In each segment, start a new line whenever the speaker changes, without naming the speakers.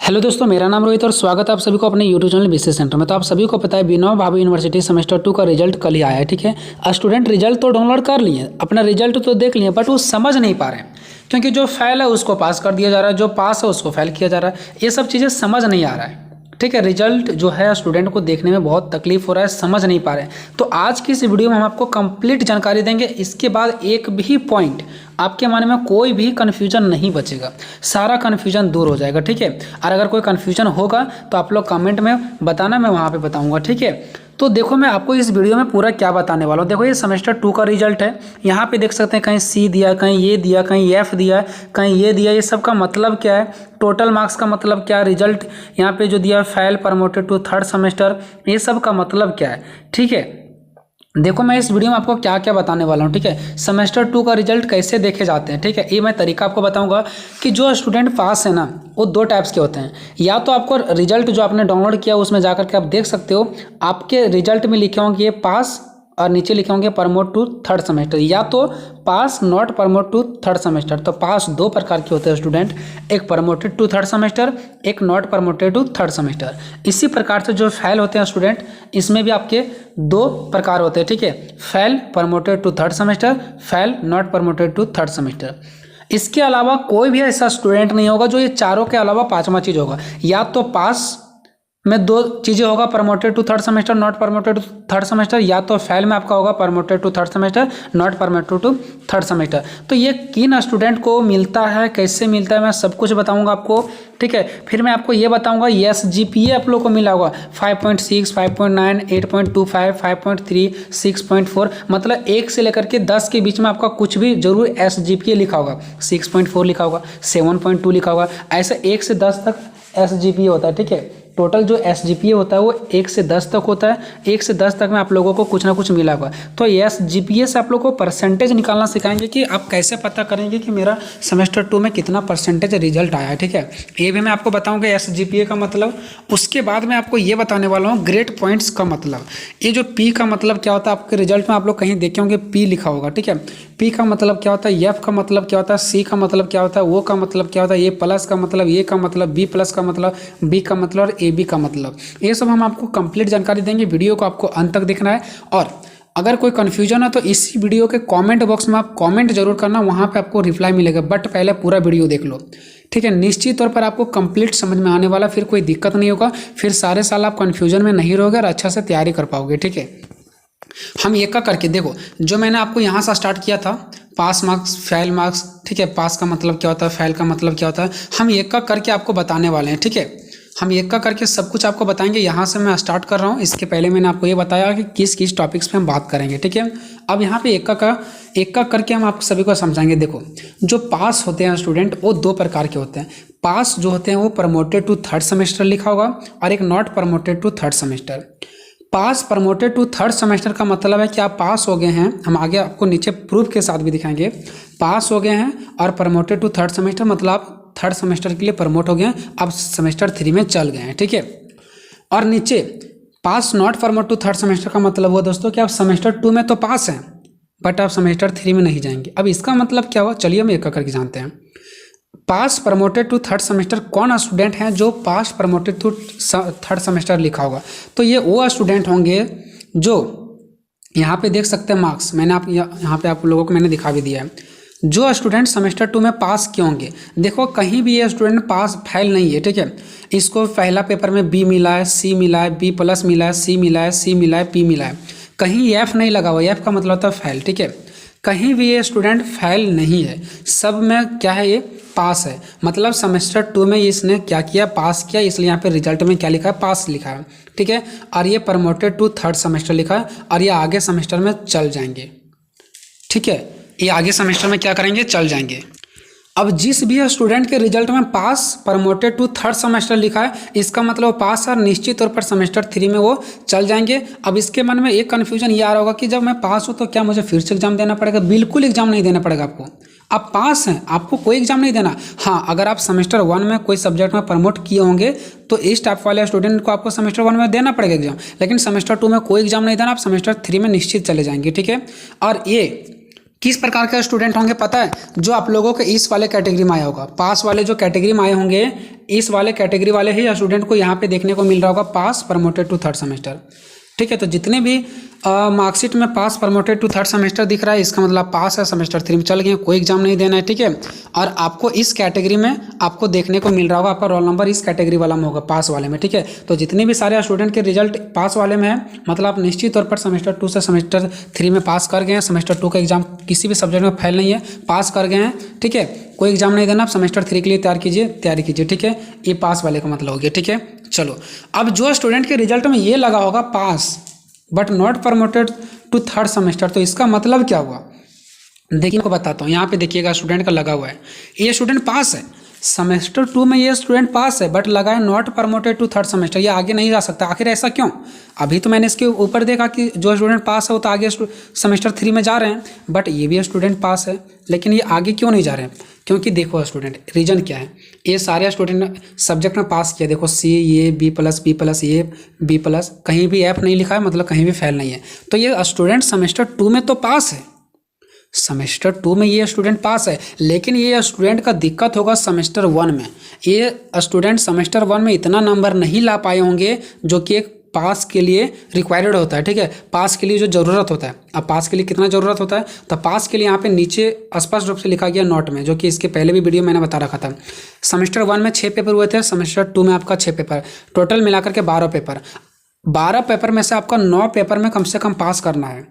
Hello दोस्तों, मेरा नाम रोहित और स्वागत है आप सभी को अपने यूट्यूब चैनल बीसी सेंटर में। तो आप सभी को पता है विनोबा भावे यूनिवर्सिटी सेमेस्टर 2 का रिजल्ट कल ही आया है। ठीक है, स्टूडेंट रिजल्ट तो डाउनलोड कर लिए, अपना रिजल्ट तो देख लिए, बट वो समझ नहीं पा रहे हैं क्योंकि जो फेल है उसको पास कर दिया जा रहा है, जो पास है उसको फेल किया जा रहा है। ये सब चीज़ें समझ नहीं आ रहा है। ठीक है, रिजल्ट जो है स्टूडेंट को देखने में बहुत तकलीफ हो रहा है, समझ नहीं पा रहे हैं। तो आज की इस वीडियो में हम आपको कंप्लीट जानकारी देंगे। इसके बाद एक भी पॉइंट आपके मन में कोई भी कन्फ्यूजन नहीं बचेगा, सारा कन्फ्यूजन दूर हो जाएगा। ठीक है, और अगर कोई कन्फ्यूजन होगा तो आप लोग कमेंट में बताना, मैं वहाँ पे बताऊँगा। ठीक है, तो देखो मैं आपको इस वीडियो में पूरा क्या बताने वाला हूँ। देखो ये सेमेस्टर 2 का रिजल्ट है। यहाँ पे देख सकते हैं कहीं सी दिया, कहीं ये दिया, कहीं एफ दिया, कहीं ये दिया। ये सब का मतलब क्या है, टोटल मार्क्स का मतलब क्या है, रिजल्ट यहाँ पे जो दिया fail, promoted to third semester, ये सब का मतलब क्या है। ठीक है, देखो मैं इस वीडियो में आपको क्या क्या बताने वाला हूँ। ठीक है, सेमेस्टर 2 का रिजल्ट कैसे देखे जाते हैं। ठीक है, ये मैं तरीका आपको बताऊंगा कि जो स्टूडेंट पास है ना, वो दो टाइप्स के होते हैं। या तो आपको रिजल्ट जो आपने डाउनलोड किया उसमें जाकर के आप देख सकते हो, आपके रिजल्ट में लिखे होंगे ये पास और नीचे लिखे होंगे प्रमोट टू थर्ड सेमेस्टर, या तो pass not promote to third semester. तो पास दो प्रकार के होते हैं स्टूडेंट, एक प्रमोटेड टू थर्ड सेमेस्टर, एक not promoted to third semester. इसी प्रकार से जो फेल होते हैं स्टूडेंट, इसमें भी आपके दो प्रकार होते हैं। ठीक है, fail promoted to third semester, fail not promoted to third semester. इसके अलावा कोई भी ऐसा स्टूडेंट नहीं होगा जो ये चारों के अलावा पांचवा चीज होगा। या तो पास में दो चीज़ें होगा, promoted to third semester, not promoted to third semester, या तो फेल में आपका होगा promoted to third semester, not promoted to third semester. तो ये किन स्टूडेंट को मिलता है, कैसे मिलता है, मैं सब कुछ बताऊंगा आपको। ठीक है, फिर मैं आपको ये बताऊंगा SGPA आप लोग को मिला होगा 5.6, 5.9, 8.25, 5.3, 6.4, मतलब 1 से लेकर के 10 के बीच में आपका कुछ भी जरूर SGPA लिखा होगा, 6.4 लिखा होगा, 7.2 लिखा होगा, ऐसे 1 से 10 तक SGPA होता है। ठीक है, टोटल जो SGPA होता है वो 1 से 10 तक होता है। 1 से 10 तक में आप लोगों को कुछ ना कुछ मिला होगा। तो SGPA से आप लोगों को परसेंटेज निकालना सिखाएंगे कि आप कैसे पता करेंगे कि मेरा सेमेस्टर 2 में कितना परसेंटेज रिजल्ट आया है। ठीक है, ये भी मैं आपको बताऊंगा SGPA का मतलब। उसके बाद मैं आपको ये बताने वाला हूँ ग्रेड पॉइंट्स का मतलब। ये जो P का मतलब क्या होता है, आपके रिजल्ट में आप लोग कहीं देखे होंगे P लिखा होगा। ठीक है, P का मतलब क्या होता है, F का मतलब क्या होता है, C का मतलब क्या होता है, O का मतलब क्या होता है, A प्लस का मतलब, A का मतलब, B प्लस का मतलब, B का मतलब और AB का मतलब। ये सब हम आपको कंप्लीट जानकारी देंगे। वीडियो को आपको अंत तक देखना है, और अगर कोई कन्फ्यूजन है तो इसी वीडियो के कमेंट बॉक्स में आप कमेंट जरूर करना, वहाँ पे आपको रिप्लाई मिलेगा। बट पहले पूरा वीडियो देख लो। ठीक है, निश्चित तौर पर आपको कंप्लीट समझ में आने वाला, फिर कोई दिक्कत नहीं होगा, फिर सारे साल आप कन्फ्यूजन में नहीं रहोगे और अच्छा से तैयारी कर पाओगे। ठीक है, हम एक का करके देखो, जो मैंने आपको यहाँ से स्टार्ट किया था, पास मार्क्स, फेल मार्क्स। ठीक है, पास का मतलब क्या होता है, फेल का मतलब क्या होता है, हम एक का करके आपको बताने वाले हैं। ठीक है, हम एक का करके सब कुछ आपको बताएंगे। यहाँ से मैं स्टार्ट कर रहा हूँ। इसके पहले मैंने आपको ये बताया कि किस किस टॉपिक्स पे हम बात करेंगे। ठीक है, अब यहाँ पे एक का करके हम आप सभी को समझाएंगे। देखो, जो पास होते हैं स्टूडेंट वो दो प्रकार के होते हैं। पास जो होते हैं वो प्रमोटेड टू थर्ड सेमेस्टर लिखा होगा, और एक not promoted to third semester. Pass promoted to third semester का मतलब है कि आप पास हो गए हैं, हम आगे आपको नीचे प्रूफ के साथ भी दिखाएंगे। पास हो गए हैं और प्रमोटेड टू थर्ड सेमेस्टर मतलब आप थर्ड सेमेस्टर के लिए प्रमोट हो गए हैं, अब सेमेस्टर 3 में चल गए हैं। ठीक है, और नीचे pass not promote to third semester का मतलब हुआ दोस्तों कि आप सेमेस्टर 2 में तो पास हैं, बट आप सेमेस्टर 3 में नहीं जाएंगे। अब इसका मतलब क्या हुआ, चलिए हम एक करके जानते हैं। पास प्रमोटेड टू थर्ड सेमेस्टर कौन स्टूडेंट हैं जो पास प्रमोटेड टू थर्ड सेमेस्टर लिखा होगा, तो ये वो स्टूडेंट होंगे जो यहाँ पे देख सकते हैं मार्क्स, मैंने आप यहाँ पे आप लोगों को मैंने दिखा भी दिया है। जो स्टूडेंट सेमेस्टर 2 में पास किए होंगे, देखो कहीं भी ये स्टूडेंट पास फेल नहीं है। ठीक है, इसको पहला पेपर में B मिला है, C मिला है, B प्लस मिला है, C मिला है, C मिला है, P मिला है, कहीं F नहीं लगा हुआ। F का मतलब होता है फेल। ठीक है, कहीं भी ये स्टूडेंट फेल नहीं है, सब में क्या है, ये पास है। मतलब सेमेस्टर 2 में इसने क्या किया, पास किया, इसलिए यहाँ पे रिजल्ट में क्या लिखा है, पास लिखा है। ठीक है, और ये प्रमोटेड टू थर्ड सेमेस्टर लिखा है, और ये आगे सेमेस्टर में चल जाएंगे। ठीक है, ये आगे सेमेस्टर में क्या करेंगे, चल जाएंगे। अब जिस भी स्टूडेंट के रिजल्ट में पास प्रमोटेड टू थर्ड सेमेस्टर लिखा है, इसका मतलब पास है, निश्चित तौर पर सेमेस्टर 3 में वो चल जाएंगे। अब इसके मन में एक कन्फ्यूजन ये आ रहा होगा कि जब मैं पास हूँ तो क्या मुझे फिर से एग्जाम देना पड़ेगा। बिल्कुल एग्जाम नहीं देना पड़ेगा आपको, आप पास हैं, आपको कोई एग्जाम नहीं देना। हाँ, अगर आप सेमेस्टर 1 में कोई सब्जेक्ट में प्रमोट किए होंगे तो इस टाइप वाले स्टूडेंट को आपको सेमेस्टर 1 में देना पड़ेगा एग्जाम, लेकिन सेमेस्टर 2 में कोई एग्जाम नहीं देना, आप सेमेस्टर 3 में निश्चित चले जाएंगे। ठीक है, और ये किस प्रकार के स्टूडेंट होंगे पता है? जो आप लोगों के इस वाले कैटेगरी में आया होगा, पास वाले जो कैटेगरी में आए होंगे, इस वाले कैटेगरी वाले ही स्टूडेंट को यहाँ पे देखने को मिल रहा होगा पास प्रमोटेड टू थर्ड सेमेस्टर। ठीक है, तो जितने भी मार्कशीट में पास प्रमोटेड टू थर्ड सेमेस्टर दिख रहा है, इसका मतलब पास है, सेमेस्टर 3 में चल गए, कोई एग्जाम नहीं देना है। ठीक है, और आपको इस कैटेगरी में आपको देखने को मिल रहा होगा, आपका रोल नंबर इस कैटेगरी वाला में होगा, पास वाले में। ठीक है, तो जितने भी सारे स्टूडेंट के रिजल्ट पास वाले में है, मतलब आप निश्चित तौर पर सेमेस्टर 2 से सेमेस्टर 3 में पास कर गए हैं। सेमेस्टर 2 का एग्जाम किसी भी सब्जेक्ट में फेल नहीं है, पास कर गए हैं। ठीक है, कोई एग्जाम नहीं देना, आप सेमेस्टर 3 के लिए तैयारी कीजिए। ठीक है, ये पास वाले का मतलब हो गया। ठीक है, चलो अब जो स्टूडेंट के रिजल्ट में ये लगा होगा pass but not promoted to third semester, तो इसका मतलब क्या हुआ? देखिए को बताता हूँ, यहाँ पे देखिएगा स्टूडेंट का लगा हुआ है, ये स्टूडेंट पास है, सेमेस्टर 2 में ये स्टूडेंट पास है बट लगा है not promoted to third semester, ये आगे नहीं जा सकता। आखिर ऐसा क्यों? अभी तो मैंने इसके ऊपर देखा कि जो स्टूडेंट पास है वो तो आगे सेमेस्टर 3 में जा रहे हैं, बट ये भी स्टूडेंट पास है, लेकिन ये आगे क्यों नहीं जा रहे हैं? क्योंकि देखो स्टूडेंट, रीजन क्या है, ये सारे स्टूडेंट सब्जेक्ट में पास किया, देखो सी, ये B+, ये B+, कहीं भी F नहीं लिखा है, मतलब कहीं भी फेल नहीं है। तो ये स्टूडेंट सेमेस्टर 2 में तो पास है, सेमेस्टर 2 में ये स्टूडेंट पास है, लेकिन ये स्टूडेंट का दिक्कत होगा सेमेस्टर 1 में। ये स्टूडेंट सेमेस्टर 1 में इतना नंबर नहीं ला पाए होंगे जो कि एक पास के लिए रिक्वायर्ड होता है। ठीक है, पास के लिए जो ज़रूरत होता है, अब पास के लिए कितना ज़रूरत होता है, तो पास के लिए यहाँ पे नीचे स्पष्ट रूप से लिखा गया नोट में, जो कि इसके पहले भी वीडियो मैंने बता रखा था। सेमेस्टर 1 में 6 पेपर हुए थे, सेमेस्टर 2 में आपका 6 पेपर, टोटल मिलाकर के 12 पेपर। 12 पेपर में से आपका 9 पेपर में कम से कम पास करना है।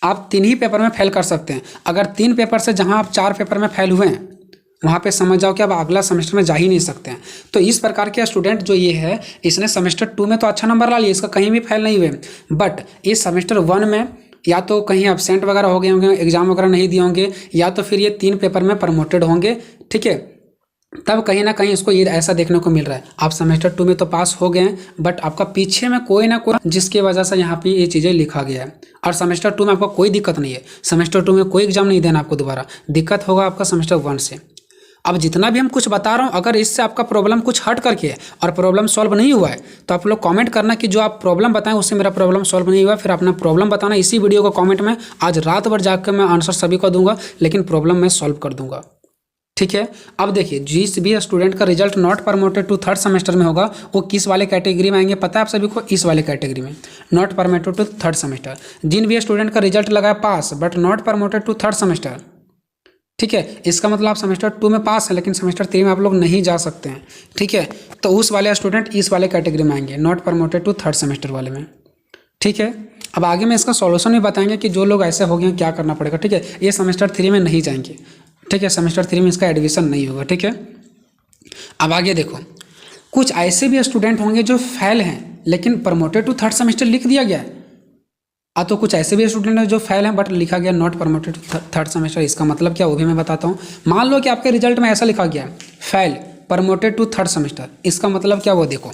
आप 3 ही पेपर में फेल कर सकते हैं। अगर 3 पेपर से जहाँ आप 4 पेपर में फेल हुए हैं, वहाँ पे समझ जाओ कि आप अगला सेमेस्टर में जा ही नहीं सकते हैं। तो इस प्रकार के स्टूडेंट जो ये है, इसने सेमेस्टर 2 में तो अच्छा नंबर ला लिया, इसका कहीं भी फेल नहीं हुए, बट इस सेमेस्टर 1 में या तो कहीं एब्सेंट वगैरह हो गए होंगे, एग्जाम वगैरह नहीं दिए होंगे, या तो फिर ये 3 पेपर में प्रमोटेड होंगे। ठीक है, तब कहीं ना कहीं इसको ये ऐसा देखने को मिल रहा है, आप सेमेस्टर 2 में तो पास हो गए हैं, बट आपका पीछे में कोई ना कोई जिसकी वजह से यहाँ पे ये चीज़ें लिखा गया है। और सेमेस्टर 2 में आपको कोई दिक्कत नहीं है, सेमेस्टर 2 में कोई एग्जाम नहीं देना आपको दोबारा, दिक्कत होगा आपका सेमेस्टर 1 से। अब जितना भी हम कुछ बता रहा हूँ, अगर इससे आपका प्रॉब्लम कुछ हट करके है और प्रॉब्लम सॉल्व नहीं हुआ है, तो आप लोग कमेंट करना कि जो आप प्रॉब्लम बताएं उससे मेरा प्रॉब्लम सॉल्व नहीं हुआ, फिर अपना प्रॉब्लम बताना इसी वीडियो को कमेंट में। आज रात भर जाकर मैं आंसर सभी को दूंगा, लेकिन प्रॉब्लम मैं सॉल्व कर दूंगा। ठीक है, अब देखिए, जिस भी स्टूडेंट का result not promoted to third semester में होगा, वो किस वाले कैटेगरी में आएंगे पता है आप सभी को? इस वाले कैटेगरी में, not promoted to third semester. जिन भी स्टूडेंट का रिजल्ट लगा है pass but not promoted to third semester, ठीक है, इसका मतलब आप सेमेस्टर 2 में पास है, लेकिन सेमेस्टर 3 में आप लोग नहीं जा सकते हैं। ठीक है, तो उस वाले स्टूडेंट इस वाले कैटेगरी में आएंगे, not promoted to third semester वाले में। ठीक है, अब आगे में इसका सॉल्यूशन भी बताएंगे कि जो लोग ऐसे हो गए क्या करना पड़ेगा। ठीक है, ये सेमेस्टर 3 में नहीं जाएंगे। ठीक है, सेमेस्टर 3 में इसका एडमिशन नहीं होगा। ठीक है, अब आगे देखो, कुछ ऐसे भी स्टूडेंट होंगे जो फेल हैं लेकिन प्रमोटेड टू थर्ड सेमेस्टर लिख दिया गया है, तो कुछ ऐसे भी स्टूडेंट हैं जो फेल हैं बट लिखा गया not promoted to third semester. इसका मतलब क्या, वो भी मैं बताता हूँ। मान लो कि आपके रिजल्ट में ऐसा लिखा गया है fail promoted to third semester, इसका मतलब क्या, वो देखो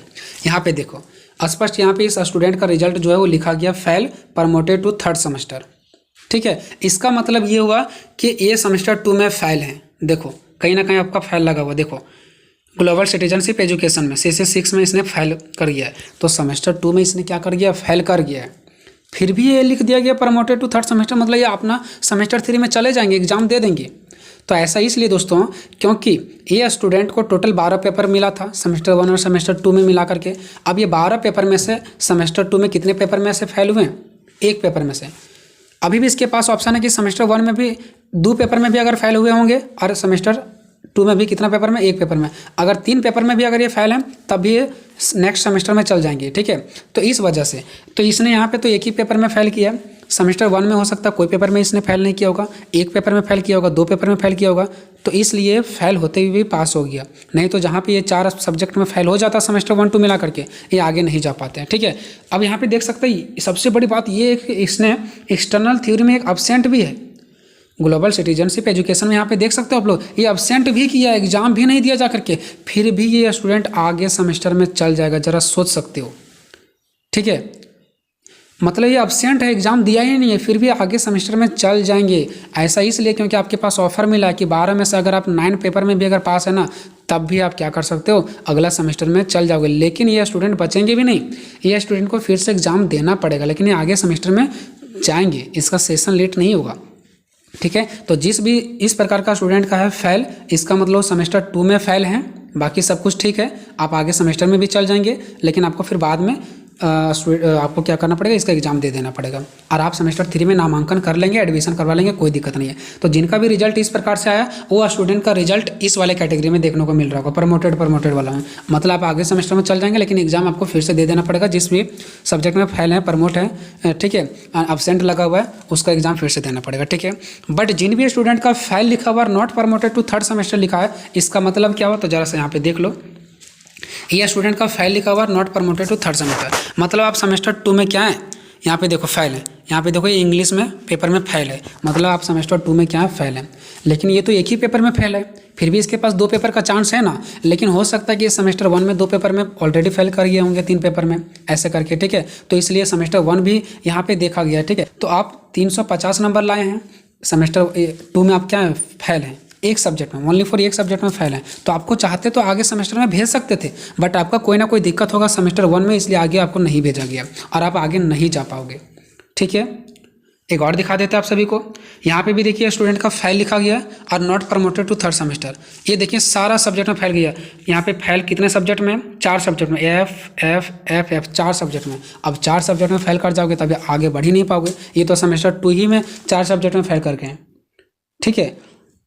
यहाँ पे देखो स्पष्ट, यहाँ पे इस स्टूडेंट का रिजल्ट जो है वो लिखा गया fail promoted to third semester. ठीक है, इसका मतलब ये हुआ कि ये सेमेस्टर 2 में फेल है। देखो कहीं ना कहीं आपका फेल लगा हुआ, देखो ग्लोबल सिटीजनशिप एजुकेशन में CC6 में इसने फेल कर गया है, तो सेमेस्टर 2 में इसने क्या कर गया, फेल कर गया है। फिर भी ये लिख दिया गया प्रमोटेड टू थर्ड सेमेस्टर, मतलब ये अपना सेमेस्टर 3 में चले जाएंगे, एग्जाम दे देंगे। तो ऐसा इसलिए दोस्तों, क्योंकि ये स्टूडेंट को टोटल 12 पेपर मिला था सेमेस्टर 1 और सेमेस्टर 2 में मिला करके। अब ये 12 पेपर में से सेमेस्टर 2 में कितने पेपर में से फेल हुए हैं? 1 पेपर में से। अभी भी इसके पास ऑप्शन है कि सेमेस्टर 1 में भी 2 पेपर में भी अगर फेल हुए होंगे, और सेमेस्टर 2 में भी कितना पेपर में, 1 पेपर में। अगर 3 पेपर में भी अगर ये फेल हैं तब भी ये नेक्स्ट सेमेस्टर में चल जाएंगे। ठीक है, तो इस वजह से तो इसने यहाँ पे तो 1 ही पेपर में फेल किया। सेमेस्टर 1 में हो सकता है कोई पेपर में इसने फेल नहीं किया होगा, 1 पेपर में फेल किया होगा, 2 पेपर में फेल किया होगा, तो इसलिए फेल होते हुए भी पास हो गया। नहीं तो जहाँ पे ये 4 सब्जेक्ट में फेल हो जाता सेमेस्टर 1 2 मिला करके, ये आगे नहीं जा पाते हैं। ठीक है, अब यहाँ पे देख सकते हैं सबसे बड़ी बात ये है कि इसने एक्सटर्नल थ्योरी में एक एब्सेंट भी है, ग्लोबल सिटीजनशिप एजुकेशन में यहाँ पे देख सकते हो आप लोग, ये एब्सेंट भी किया, एग्जाम भी नहीं दिया जा करके, फिर भी ये स्टूडेंट आगे सेमेस्टर में चल जाएगा। जरा सोच सकते हो। ठीक है, मतलब ये एब्सेंट है, एग्जाम दिया ही नहीं है, फिर भी आगे सेमेस्टर में चल जाएंगे। ऐसा इसलिए क्योंकि आपके पास ऑफर मिला है कि 12 में से अगर आप 9 पेपर में भी अगर पास है ना, तब भी आप क्या कर सकते हो, अगला सेमेस्टर में चल जाओगे। लेकिन ये स्टूडेंट बचेंगे भी नहीं, ये स्टूडेंट को फिर से एग्जाम देना पड़ेगा, लेकिन ये आगे सेमेस्टर में जाएंगे, इसका सेशन लेट नहीं होगा। ठीक है। तो जिस भी इस प्रकार का स्टूडेंट का है फेल, इसका मतलब सेमेस्टर 2 में फेल हैं, बाकी सब कुछ ठीक है, आप आगे सेमेस्टर में भी चल जाएंगे, लेकिन आपको फिर बाद में आपको क्या करना पड़ेगा, इसका एग्जाम दे देना पड़ेगा और आप सेमेस्टर 3 में नामांकन कर लेंगे, एडमिशन करवा लेंगे, कोई दिक्कत नहीं है। तो जिनका भी रिजल्ट इस प्रकार से आया वो स्टूडेंट का रिजल्ट इस वाले कैटेगरी में देखने को मिल रहा होगा, प्रमोटेड वाला में, मतलब आप आगे सेमेस्टर में चल जाएंगे, लेकिन एग्जाम आपको फिर से दे देना पड़ेगा। जिस भी सब्जेक्ट में फेल है, प्रमोट है, ठीक है, अब्सेंट लगा हुआ है, उसका एग्जाम फिर से देना पड़ेगा, ठीक है। बट जिन भी स्टूडेंट का फेल लिखा हुआ, not promoted to third semester लिखा है, इसका मतलब क्या हुआ, तो जरा सा यहाँ पे देख लो, ये स्टूडेंट का फेल लिखा हुआ, not promoted to third semester, मतलब आप सेमेस्टर 2 में क्या है, यहाँ पे देखो फेल है, यहाँ पे देखो ये इंग्लिश में पेपर में फेल है, मतलब आप सेमेस्टर 2 में क्या है, फेल है। लेकिन ये तो एक ही पेपर में फेल है, फिर भी इसके पास 2 पेपर का चांस है ना, लेकिन हो सकता है कि सेमेस्टर 1 में 2 पेपर में ऑलरेडी फेल कर गए होंगे, 3 पेपर में ऐसे करके, ठीक है। तो इसलिए सेमेस्टर 1 भी यहाँ पे देखा गया है, ठीक है। तो आप 350 नंबर लाए हैं, सेमेस्टर 2 में आप क्या है, फेल हैं एक सब्जेक्ट में, ओनली फॉर एक सब्जेक्ट में फेल है, तो आपको चाहते तो आगे सेमेस्टर में भेज सकते थे, बट आपका कोई ना कोई दिक्कत होगा सेमेस्टर 1 में, इसलिए आगे आपको नहीं भेजा गया और आप आगे नहीं जा पाओगे, ठीक है। एक और दिखा देते हैं आप सभी को, यहाँ पे भी देखिए स्टूडेंट का फेल लिखा गया और not promoted to third semester, ये देखिए सारा सब्जेक्ट में फेल गया। यहाँ पे फेल कितने सब्जेक्ट में, 4 सब्जेक्ट में, एफ 4 सब्जेक्ट में। अब 4 सब्जेक्ट में फेल कर जाओगे तभी आगे बढ़ ही नहीं पाओगे, ये तो सेमेस्टर 2 ही में 4 सब्जेक्ट में फेल करके हैं, ठीक है।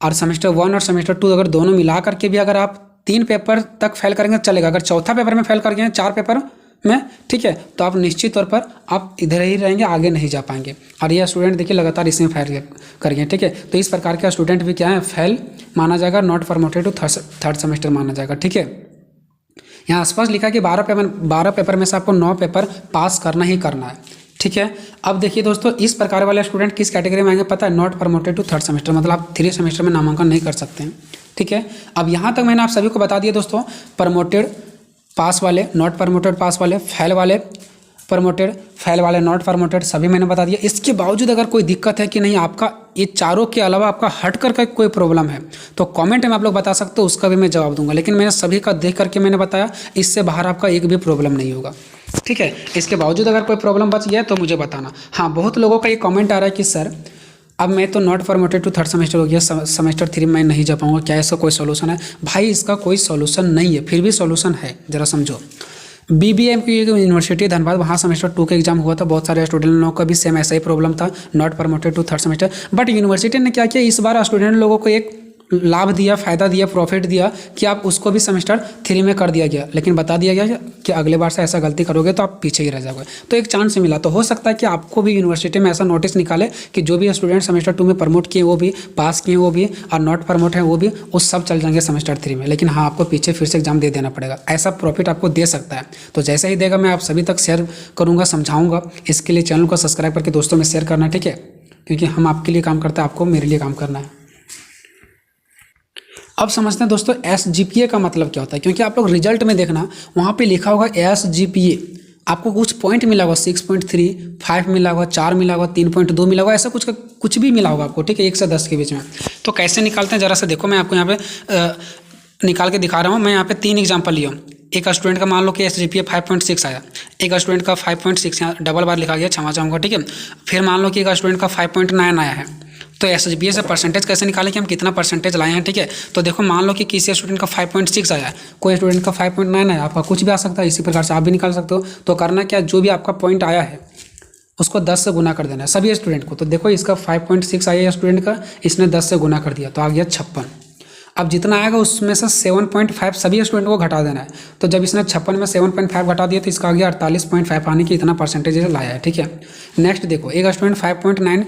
और सेमेस्टर 1 और सेमेस्टर 2 अगर दोनों मिला करके भी अगर आप 3 पेपर तक फेल करेंगे चलेगा, अगर चौथा पेपर में फेल कर गए हैं 4 पेपर में, ठीक है, तो आप निश्चित तौर पर आप इधर ही रहेंगे, आगे नहीं जा पाएंगे। और यह स्टूडेंट देखिए लगातार इसमें फेल कर गए, ठीक है। तो इस प्रकार का स्टूडेंट भी क्या है, फेल माना जाएगा, not promoted to third semester माना जाएगा, ठीक है। यहाँ स्पष्ट लिखा कि 12 पेपर में से आपको 9 पेपर पास करना ही करना है, ठीक है। अब देखिए दोस्तों, इस प्रकार वाले स्टूडेंट किस कैटेगरी में आएंगे पता है, not promoted to third semester, मतलब आप 3 सेमेस्टर में नामांकन नहीं कर सकते हैं, ठीक है। अब यहाँ तक मैंने आप सभी को बता दिया दोस्तों, प्रमोटेड पास वाले, नॉट प्रमोटेड पास वाले, फेल वाले प्रमोटेड, फेल वाले नॉट प्रमोटेड, सभी मैंने बता दिया। इसके बावजूद अगर कोई दिक्कत है कि नहीं, आपका ये चारों के अलावा आपका हट कर कोई प्रॉब्लम है तो कमेंट में आप लोग बता सकते हो, उसका भी मैं जवाब दूंगा। लेकिन मैंने सभी का देख करके मैंने बताया, इससे बाहर आपका एक भी प्रॉब्लम नहीं होगा, ठीक है। इसके बावजूद अगर कोई प्रॉब्लम बच गया तो मुझे बताना। हाँ, बहुत लोगों का ये कमेंट आ रहा है कि सर अब मैं तो not promoted to third semester हो गया, सेमेस्टर 3 में नहीं जा पाऊंगा, क्या इसका कोई सोल्यूशन है? भाई इसका कोई सोल्यूशन नहीं है, फिर भी सोल्यूशन है, जरा समझो। BBM की यूनिवर्सिटी धनबाद, वहाँ सेमेस्टर 2 का एग्जाम हुआ था, बहुत सारे स्टूडेंट लोगों का भी सेम ऐसा ही प्रॉब्लम था, not promoted to third semester. But university ने क्या किया, इस बार स्टूडेंट लोगों को एक लाभ दिया, फ़ायदा दिया, प्रॉफिट दिया कि आप उसको भी सेमेस्टर 3 में कर दिया गया, लेकिन बता दिया गया कि अगले बार से ऐसा गलती करोगे तो आप पीछे ही रह जाओगे। तो एक चांस मिला, तो हो सकता है कि आपको भी यूनिवर्सिटी में ऐसा नोटिस निकाले कि जो भी स्टूडेंट सेमेस्टर 2 में प्रमोट किए वो भी, पास किए वो भी, और नॉट प्रमोट है वो भी, वो सब चल जाएंगे सेमेस्टर 3 में। लेकिन हाँ, आपको पीछे फिर से एग्जाम दे देना पड़ेगा, ऐसा प्रॉफिट आपको दे सकता है। तो जैसे ही देगा मैं आप सभी तक शेयर करूँगा, समझाऊँगा। इसके लिए चैनल को सब्सक्राइब करके दोस्तों में शेयर करना, ठीक है, क्योंकि हम आपके लिए काम करते हैं, आपको मेरे लिए काम करना है। अब समझते हैं दोस्तों SGPA का मतलब क्या होता है, क्योंकि आप लोग रिजल्ट में देखना वहाँ पे लिखा होगा SGPA, आपको कुछ पॉइंट मिला होगा, 6.3, 5 मिला होगा, 4 मिला होगा, 3.2 मिला होगा, ऐसा कुछ भी मिला होगा आपको, ठीक है, 1 से 10 के बीच में। तो कैसे निकालते हैं जरा सा देखो, मैं आपको यहाँ पे निकाल के दिखा रहा हूँ। मैं यहाँ पे 3 एग्जाम्पल लिया हूँ। एक स्टूडेंट का मान लो कि SGPA 5.6 आया, एक स्टूडेंट का 5.6, यहाँ डबल बार लिखा गया, क्षमा चाहूँगा, ठीक है। फिर मान लो कि एक स्टूडेंट का 5.9 आया है, तो SGPA से परसेंटेज कैसे निकालें कि हम कितना परसेंटेज लाए हैं, ठीक है। तो देखो, मान लो कि किसी स्टूडेंट का 5.6 आया है, कोई स्टूडेंट का 5.9 आया, आपका कुछ भी आ सकता है, इसी प्रकार से आप भी निकाल सकते हो। तो करना क्या, जो भी आपका पॉइंट आया है उसको 10 से गुना कर देना है सभी स्टूडेंट को। तो देखो, इसका 5.6 आया है स्टूडेंट का, इसने 10 से गुना कर दिया तो आ गया 56। अब जितना आएगा उसमें से 7.5 सभी स्टूडेंट को घटा देना है। तो जब इसने 56 में 7.5 घटा दिया तो इसका आ गया 48.5 आने की इतना परसेंटेज लाया है, ठीक है। नेक्स्ट देखो, एक स्टूडेंट 5.9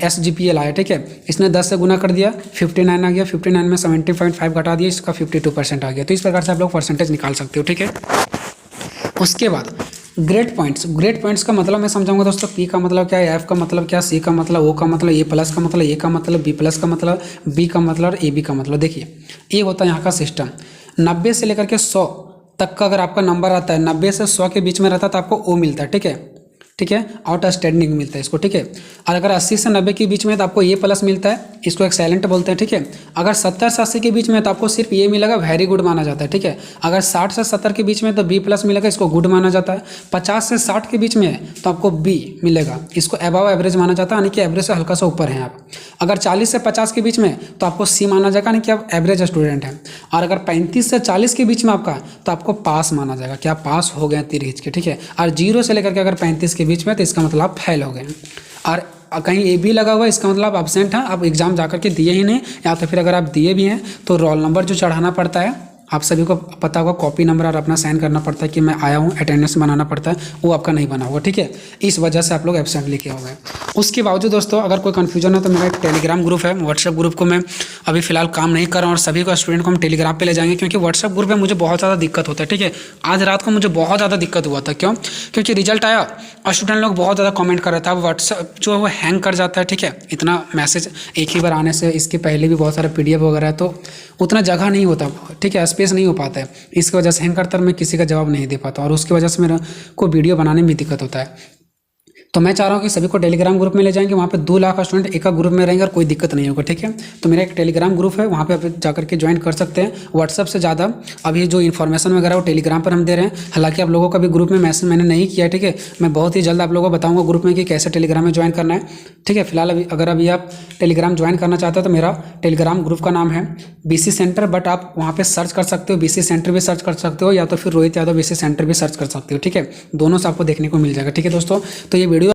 SGPA लाया, ठीक है, इसने 10 से गुना कर दिया, 59 आ गया, 59 में 70.5 घटा दिया, इसका 52% आ गया। तो इस प्रकार से आप लोग परसेंटेज निकाल सकते हो, ठीक है। उसके बाद ग्रेड पॉइंट्स का मतलब मैं समझाऊंगा दोस्तों। P का मतलब क्या है, F का मतलब क्या, C का मतलब, O का मतलब, A+ का मतलब, A का मतलब, B+ का मतलब, B का मतलब और AB का मतलब। देखिए, ये होता है यहाँ का सिस्टम। 90 से लेकर के 100 तक का अगर आपका नंबर आता है, 90 से 100 के बीच में रहता है तो आपको O मिलता है, ठीक है। ठीक है, आउटस्टैंडिंग मिलता है इसको, ठीक है। और अगर 80 से 90 के बीच में तो आपको ये प्लस मिलता है, इसको एक्सेलेंट बोलते हैं, ठीक है। अगर 70 से 80 के बीच में तो आपको सिर्फ ये मिलेगा, वेरी गुड माना जाता है, ठीक है। अगर 60 से 70 के बीच में तो बी प्लस मिलेगा, इसको गुड माना जाता है। 50 से 60 के बीच में तो आपको बी मिलेगा, इसको अबव एवरेज माना जाता है, यानी कि एवरेज से हल्का सा ऊपर हैं आप। अगर 40 से 50 के बीच में तो आपको सी माना जाएगा, यानी कि आप एवरेज स्टूडेंट हैं। और अगर 35 से 40 के बीच में आपका तो आपको पास माना जाएगा, कि आप पास हो गए तीर खींच के, ठीक है। और 0 से लेकर के अगर 35 के बीच में तो इसका मतलब आप फेल हो गए। और कहीं ए बी लगा हुआ है, इसका मतलब आप एब्सेंट हैं, आप एग्जाम जाकर के दिए ही नहीं, या तो फिर अगर आप दिए भी हैं तो रोल नंबर जो चढ़ाना पड़ता है, आप सभी को पता होगा, कॉपी नंबर और अपना साइन करना पड़ता है कि मैं आया हूँ, अटेंडेंस बनाना पड़ता है, वो आपका नहीं बना होगा, ठीक है। इस वजह से आप लोग एब्सेंट लिखे हो गए। उसके बावजूद दोस्तों अगर कोई कन्फ्यूजन है तो मेरा एक टेलीग्राम ग्रुप है, व्हाट्सएप ग्रुप को मैं अभी फिलहाल काम नहीं कर रहा हूँ, और सभी को स्टूडेंट को हम टेलीग्राम पे ले जाएंगे, क्योंकि व्हाट्सएप ग्रुप में मुझे बहुत ज़्यादा दिक्कत होता है, ठीक है। आज रात को मुझे बहुत ज़्यादा दिक्कत हुआ था, क्यों? क्योंकि रिजल्ट आया और स्टूडेंट लोग बहुत ज़्यादा कमेंट कर रहा था, व्हाट्सएप जो है वो हैंग कर जाता है, ठीक है। इतना मैसेज एक ही बार आने से, इसके पहले भी बहुत सारे PDF वगैरह है, तो उतना जगह नहीं होता, ठीक है, स्पेस नहीं हो पाता है, इसकी वजह से हैंग करता है, मैं किसी का जवाब नहीं दे पाता, और उसकी वजह से मेरा को वीडियो बनाने में दिक्कत होता है। तो मैं चाह रहा हूँ कि सभी को टेलीग्राम ग्रुप में ले जाएंगे, वहाँ पे 2 लाख स्टूडेंट एक ग्रुप में रहेंगे और कोई दिक्कत नहीं होगा, ठीक है। तो मेरा एक टेलीग्राम ग्रुप है, वहाँ पे आप जाकर के ज्वाइन कर सकते हैं। व्हाट्सएप से ज़्यादा अभी जो इन्फॉर्मेशन वगैरह वो टेलीग्राम पर हम दे रहे हैं। हालांकि आप लोगों का भी ग्रुप में मैसेज मैंने नहीं किया, ठीक है। मैं बहुत ही जल्द आप लोगों को बताऊँगा ग्रुप में कि कैसे टेलीग्राम में ज्वाइन करना है, ठीक है। फिलहाल अभी आप टेलीग्राम ज्वाइन करना चाहते हो तो मेरा टेलीग्राम ग्रुप का नाम है BC सेंटर, बट आप वहाँ पर सर्च कर सकते हो, BC सेंटर भी सर्च कर सकते हो, या तो फिर रोहित यादव BC सेंटर भी सर्च कर सकते हो, ठीक है। दोनों से आपको देखने को मिल जाएगा, ठीक है दोस्तों। तो ये वीडियो